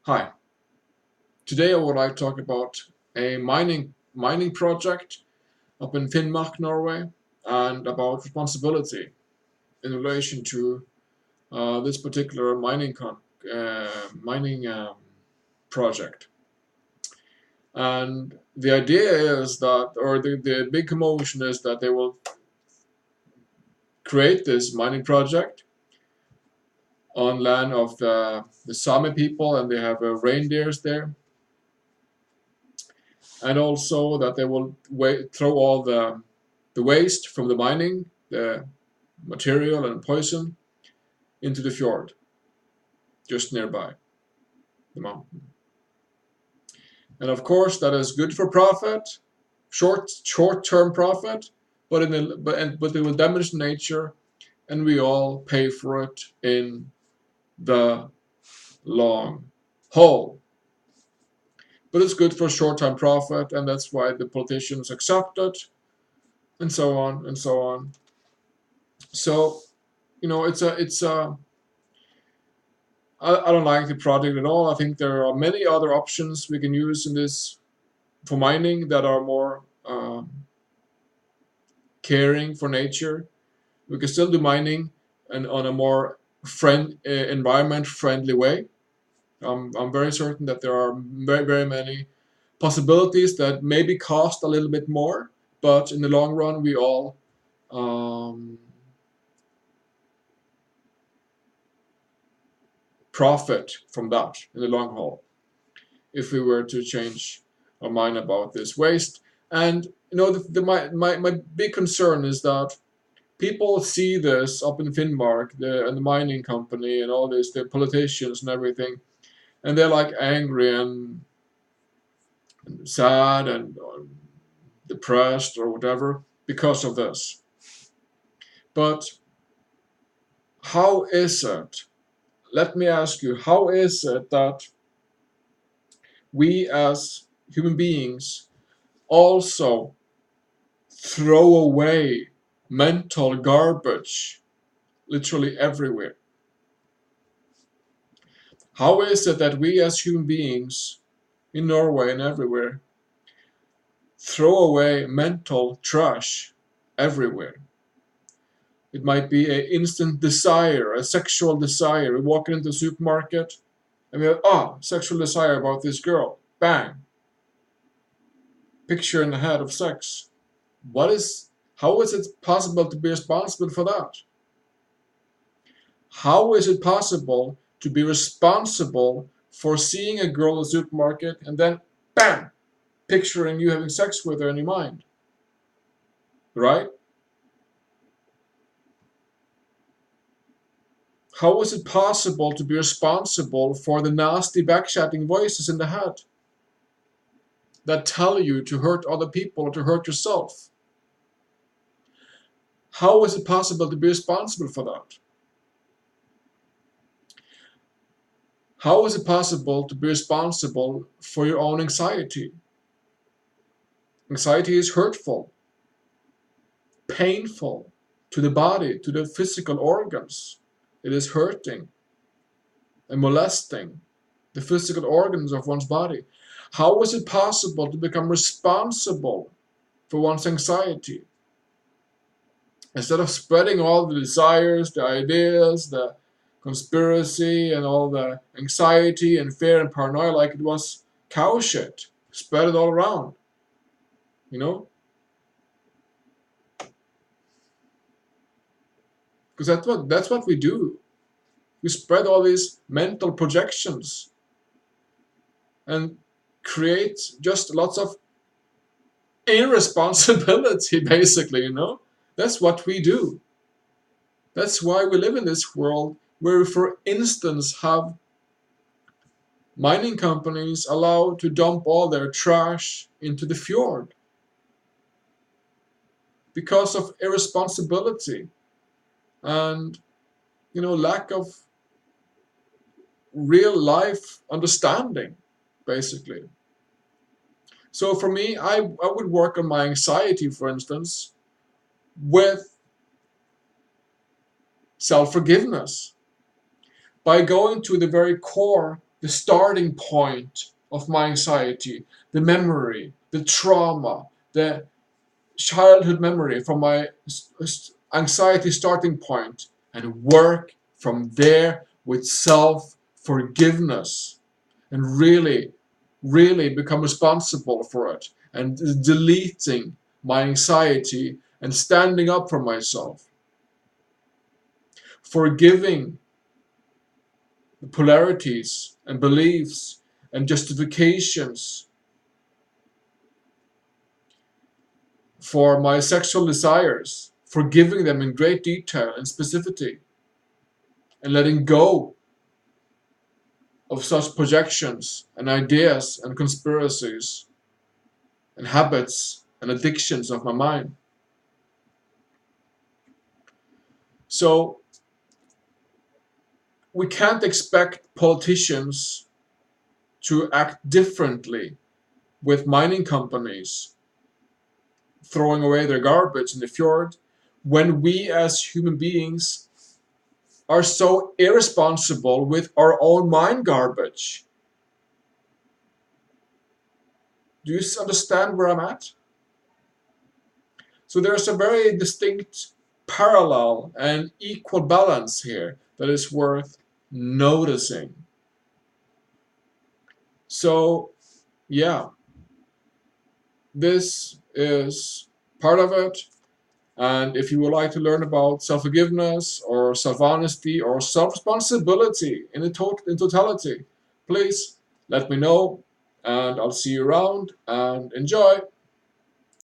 Hi, today I would like to talk about a mining project up in Finnmark, Norway, and about responsibility in relation to this particular mining project. And the idea is that, or the big commotion is that they will create this mining project on land of the Sami people, and they have reindeers there, and also that they will throw all the waste from the mining, the material and poison, into the fjord just nearby the mountain. And of course, that is good for profit, short-term profit, but it will damage nature, and we all pay for it in the long haul. But it's good for short-term profit, and that's why the politicians accept it, and so on and so on. So, it's a I don't like the project at all. I think there are many other options we can use in this for mining that are more caring for nature. We can still do mining and on a more environment friendly way. I'm very certain that there are very, very many possibilities that maybe cost a little bit more, but in the long run, we all um, profit from that in the long haul if we were to change our mind about this waste. And my big concern is that people see this up in Finnmark, and the mining company and all this, the politicians and everything, and they're like angry and sad and depressed or whatever because of this. But how is it? Let me ask you, how is it that we as human beings also throw away mental garbage literally everywhere? How is it that we as human beings in Norway and everywhere throw away mental trash everywhere? It might be an instant desire, a sexual desire. We walk into the supermarket and we have, sexual desire about this girl. Bang. Picture in the head of sex. How is it possible to be responsible for that? How is it possible to be responsible for seeing a girl in the supermarket and then, bam, picturing you having sex with her in your mind? Right? How is it possible to be responsible for the nasty backchatting voices in the head that tell you to hurt other people or to hurt yourself? How is it possible to be responsible for that? How is it possible to be responsible for your own anxiety? Anxiety is hurtful, painful to the body, to the physical organs. It is hurting and molesting the physical organs of one's body. How is it possible to become responsible for one's anxiety? Instead of spreading all the desires, the ideas, the conspiracy, and all the anxiety and fear and paranoia like it was cow shit, spread it all around, you know? Because that's what we do. We spread all these mental projections and create just lots of irresponsibility, basically. That's what we do. That's why we live in this world where we, for instance, have mining companies allowed to dump all their trash into the fjord because of irresponsibility and lack of real life understanding, basically. So for me, I would work on my anxiety, for instance, with self-forgiveness by going to the very core the starting point of my anxiety, the memory, the trauma, the childhood memory from my anxiety starting point, and work from there with self forgiveness, and really become responsible for it, and deleting my anxiety and standing up for myself, forgiving the polarities and beliefs and justifications for my sexual desires, forgiving them in great detail and specificity, and letting go of such projections and ideas and conspiracies and habits and addictions of my mind. So we can't expect politicians to act differently with mining companies throwing away their garbage in the fjord when we as human beings are so irresponsible with our own mine garbage. Do you understand where I'm at? So there's a very distinct parallel and equal balance here that is worth noticing. So, yeah, this is part of it. And if you would like to learn about self-forgiveness or self-honesty or self-responsibility in totality, please let me know, and I'll see you around, and enjoy.